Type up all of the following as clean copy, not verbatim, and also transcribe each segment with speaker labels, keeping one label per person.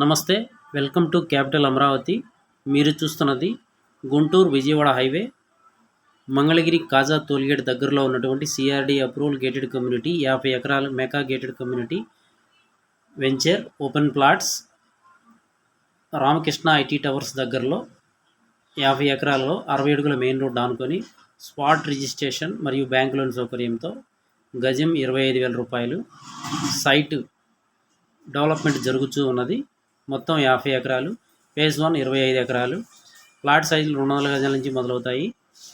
Speaker 1: నమస్తే. Welcome to capital Amaravati. మీరు చూస్తున్నది గుంటూరు విజయవాడ హైవే మంగళగిరి కాజా టోల్గేట్ దగ్గరలో ఉన్నటువంటి సిఆర్డి అప్రూవల్ గేటెడ్ కమ్యూనిటీ 50 ఎకరాల mega gated community venture open plots Ramakrishna IT towers దగ్గరలో 50 ఎకరాలలో 60 అడుగుల మెయిన్ రోడ్ ఆనుకొని స్పాట్ రిజిస్ట్రేషన్ మరియు బ్యాంక్ లోన్ సౌకర్యంతో గజం 25,000 రూపాయలు సైట్ డెవలప్మెంట్ జరుగుతూ ఉన్నది. మొత్తం 50 ఎకరాలు. ఫేజ్ 1 25 ఎకరాలు. ప్లాట్ సైజులు 200 గజాల నుంచి మొదలవుతాయి.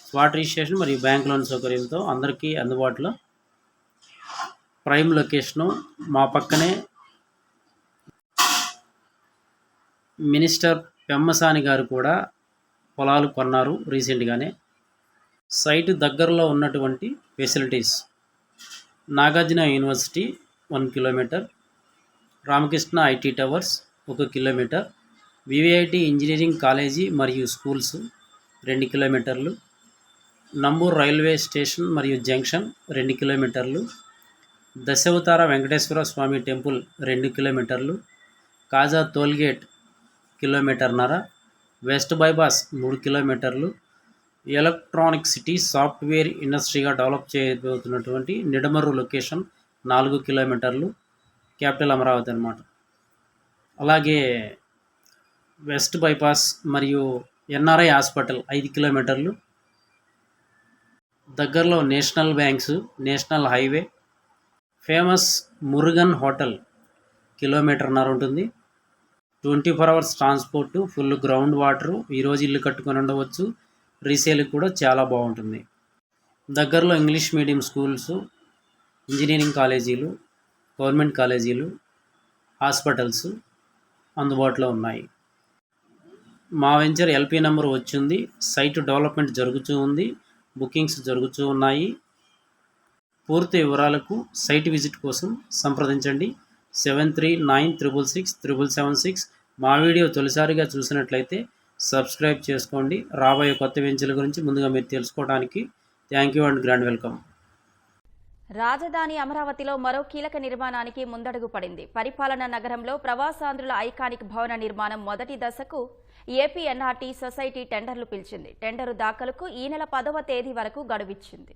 Speaker 1: స్పాట్ రిజిస్ట్రేషన్ మరియు బ్యాంక్ లోన్ సౌకర్యంతో అందరికీ అందుబాటులో. ప్రైమ్ లొకేషను మా పక్కనే మినిస్టర్ పెమ్మసాని గారు కూడా పొలాలు కొన్నారు రీసెంట్గానే. సైటు దగ్గరలో ఉన్నటువంటి facilities: Nagarjuna university 1 kilometre, Ramakrishna IT towers 1 kilometre, VVIT engineering college మరియు స్కూల్స్ 2 కిలోమీటర్లు, నంబూర్ రైల్వే స్టేషన్ మరియు జంక్షన్ 2 కిలోమీటర్లు, దశావతార వెంకటేశ్వర స్వామి టెంపుల్ 2 కిలోమీటర్లు, కాజా టోల్గేట్ 1.5 కిలోమీటర్నర, వెస్ట్ బైపాస్ 3 కిలోమీటర్లు, ఎలక్ట్రానిక్ సిటీ సాఫ్ట్వేర్ ఇండస్ట్రీగా డెవలప్ చేయబోతున్నటువంటి నిడమర్రు లొకేషన్ 4 కిలోమీటర్లు, క్యాపిటల్ అమరావతి అన్నమాట. అలాగే వెస్ట్ బైపాస్ మరియు ఎన్ఆర్ఐ హాస్పిటల్ 5 కిలోమీటర్లు, దగ్గరలో national banks, national highway, famous Murugan hotel 1.5 కిలోమీటర్నర ఉంటుంది. 24 hours transport, full ground water. ఈరోజు ఇల్లు కట్టుకొని ఉండవచ్చు. రీసేల్ కూడా చాలా బాగుంటుంది. దగ్గరలో ఇంగ్లీష్ మీడియం స్కూల్స్, ఇంజనీరింగ్ కాలేజీలు, గవర్నమెంట్ కాలేజీలు, హాస్పిటల్స్ అందుబాటులో ఉన్నాయి. మా వెంచర్ ఎల్పీ నెంబర్ వచ్చింది. సైట్ డెవలప్మెంట్ జరుగుతూ ఉంది. బుకింగ్స్ జరుగుతూ ఉన్నాయి. పూర్తి వివరాలకు సైట్ విజిట్ కోసం సంప్రదించండి 7396667776. మా వీడియో తొలిసారిగా చూసినట్లయితే సబ్స్క్రైబ్ చేసుకోండి. రాబోయే కొత్త వెంచర్ల గురించి ముందుగా మీరు తెలుసుకోవడానికి. Thank you and grand welcome.
Speaker 2: రాజధాని అమరావతిలో మరో కీలక నిర్మాణానికి ముందడుగు పడింది. పరిపాలనా నగరంలో ప్రవాసాంధ్రుల ఐకానిక్ భవన నిర్మాణం మొదటి దశకు ఏపీ ఎన్ఆర్టీ సొసైటీ టెండర్లు పిలిచింది. టెండరు దాఖలుకు ఈ నెల 10వ తేదీ వరకు గడువిచ్చింది.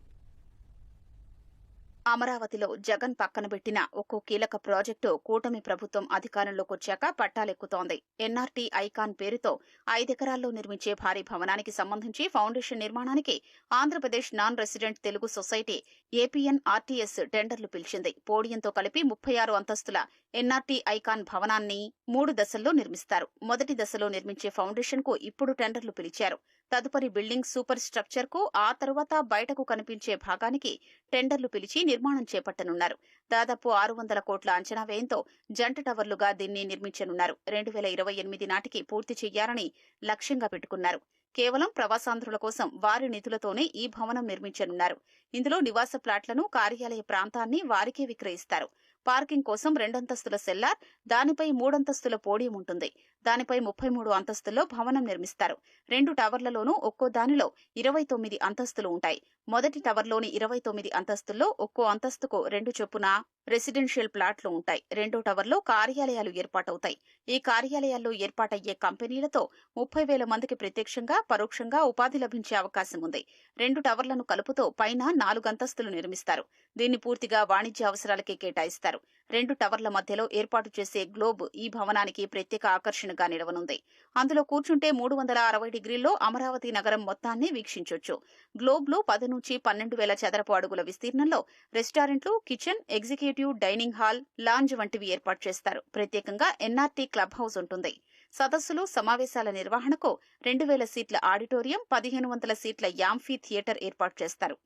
Speaker 3: అమరావతిలో జగన్ పక్కన పెట్టిన ఒక్కో కీలక ప్రాజెక్టు కూటమి ప్రభుత్వం అధికారంలోకి వచ్చాక పట్టాలెక్కుతోంది. ఎన్ఆర్టీ ఐకాన్ పేరుతో 5 ఎకరాల్లో నిర్మించే భారీ భవనానికి సంబంధించి ఫౌండేషన్ నిర్మాణానికి Andhra Pradesh non resident Telugu society APNRTS టెండర్లు పిలిచింది. పోడియంతో కలిపి 36 అంతస్తుల ఎన్ఆర్టీ ఐకాన్ భవనాన్ని 3 దశల్లో నిర్మిస్తారు. మొదటి దశలో నిర్మించే ఫౌండేషన్ కు ఇప్పుడు టెండర్లు పిలిచారు. తదుపరి బిల్డింగ్ సూపర్ స్ట్రక్చర్ కు, ఆ తరువాత బయటకు కనిపించే భాగానికి టెండర్లు పిలిచి నిర్మాణం చేపట్టనున్నారు. దాదాపు 600 కోట్ల అంచనా వ్యయంతో జంట టవర్లుగా దీన్ని నిర్మించనున్నారు. 2028 నాటికి పూర్తి చేయాలని లక్ష్యంగా పెట్టుకున్నారు. కేవలం ప్రవాసాంధ్రుల కోసం వారి నిధులతోనే ఈ భవనం నిర్మించనున్నారు. ఇందులో నివాస ప్లాట్లను, కార్యాలయ ప్రాంతాన్ని వారికే విక్రయిస్తారు. పార్కింగ్ కోసం 2 అంతస్తుల సెల్లార్, దానిపై 3 అంతస్తుల పోడియం ఉంటుంది. దానిపై 33 అంతస్తుల్లో భవనం నిర్మిస్తారు. 2 టవర్లలోనూ ఒక్కో దానిలో 29 అంతస్తులు ఉంటాయి. మొదటి టవర్లోని 29 అంతస్తుల్లో ఒక్కో అంతస్తుకు 2 చొప్పున రెసిడెన్షియల్ ప్లాట్లు ఉంటాయి. రెండో టవర్లో కార్యాలయాలు ఏర్పాటవుతాయి. ఈ కార్యాలయాల్లో ఏర్పాటయ్యే కంపెనీలతో 30,000 మందికి ప్రత్యక్షంగా, పరోక్షంగా ఉపాధి లభించే అవకాశం ఉంది. 2 టవర్లను కలుపుతూ పైన 4 అంతస్తులు నిర్మిస్తారు. దీన్ని పూర్తిగా వాణిజ్య అవసరాలకే కేటాయిస్తారు. 2 టవర్ల మధ్యలో ఏర్పాటు చేసే గ్లోబ్ ఈ భవనానికి ప్రత్యేక ఆకర్షణగా నిలవనుంది. అందులో కూర్చుంటే 360 డిగ్రీల్లో అమరావతి నగరం మొత్తాన్ని వీక్షించొచ్చు. గ్లోబ్ లో 10 నుంచి 12,000 చదరపు అడుగుల విస్తీర్ణంలో రెస్టారెంట్లు, kitchen, executive dining hall, lounge వంటివి ఏర్పాటు చేస్తారు. ప్రత్యేకంగా ఎన్ఆర్టీ క్లబ్ హౌస్ ఉంటుంది. సదస్సులు, సమావేశాల నిర్వహణకు 2,000 సీట్ల ఆడిటోరియం, 1,500 సీట్ల యాంఫీ థియేటర్ ఏర్పాటు చేస్తారు.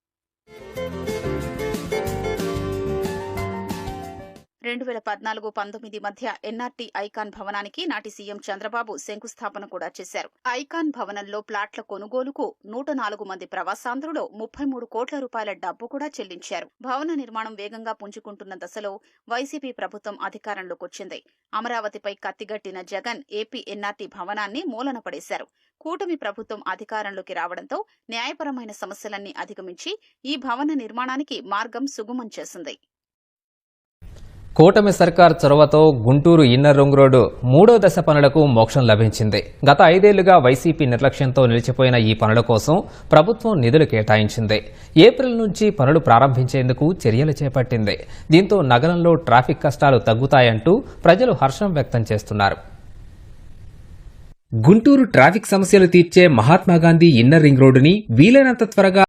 Speaker 3: 2014-19 మధ్య ఎన్ఆర్టీ ఐకాన్ భవనానికి నాటి సీఎం చంద్రబాబు శంకుస్థాపన కూడా చేశారు. ఐకాన్ భవనంలో ప్లాట్ల కొనుగోలుకు 104 మంది ప్రవాసాంధ్రులు 33 కోట్ల రూపాయల డబ్బు కూడా చెల్లించారు. భవన నిర్మాణం వేగంగా పుంజుకుంటున్న దశలో వైసీపీ ప్రభుత్వం అధికారంలోకొచ్చింది. అమరావతిపై కత్తిగట్టిన జగన్ ఏపీ ఎన్ఆర్టీ భవనాన్ని మూలన పడేశారు. కూటమి ప్రభుత్వం అధికారంలోకి రావడంతో న్యాయపరమైన సమస్యలన్నీ అధిగమించి ఈ భవన నిర్మాణానికి మార్గం సుగమం చేసింది.
Speaker 4: కూటమి సర్కార్ చొరవతో గుంటూరు ఇన్నర్ రింగ్ రోడ్డు 3వ దశ పనులకు మోక్షం లభించింది. గత 5 ఏళ్లుగా వైసీపీ నిర్లక్ష్యంతో నిలిచిపోయిన ఈ పనుల కోసం ప్రభుత్వం నిధులు కేటాయించింది. ఏప్రిల్ నుంచి పనులు ప్రారంభించేందుకు చర్యలు చేపట్టింది. దీంతో నగరంలో ట్రాఫిక్ కష్టాలు తగ్గుతాయంటూ ప్రజలు హర్షం వ్యక్తం చేస్తున్నారు. గుంటూరు ట్రాఫిక్ సమస్యలు తీర్చే మహాత్మాగాంధీ ఇన్నర్ రింగ్ రోడ్డుని వీలైనంత త్వరగా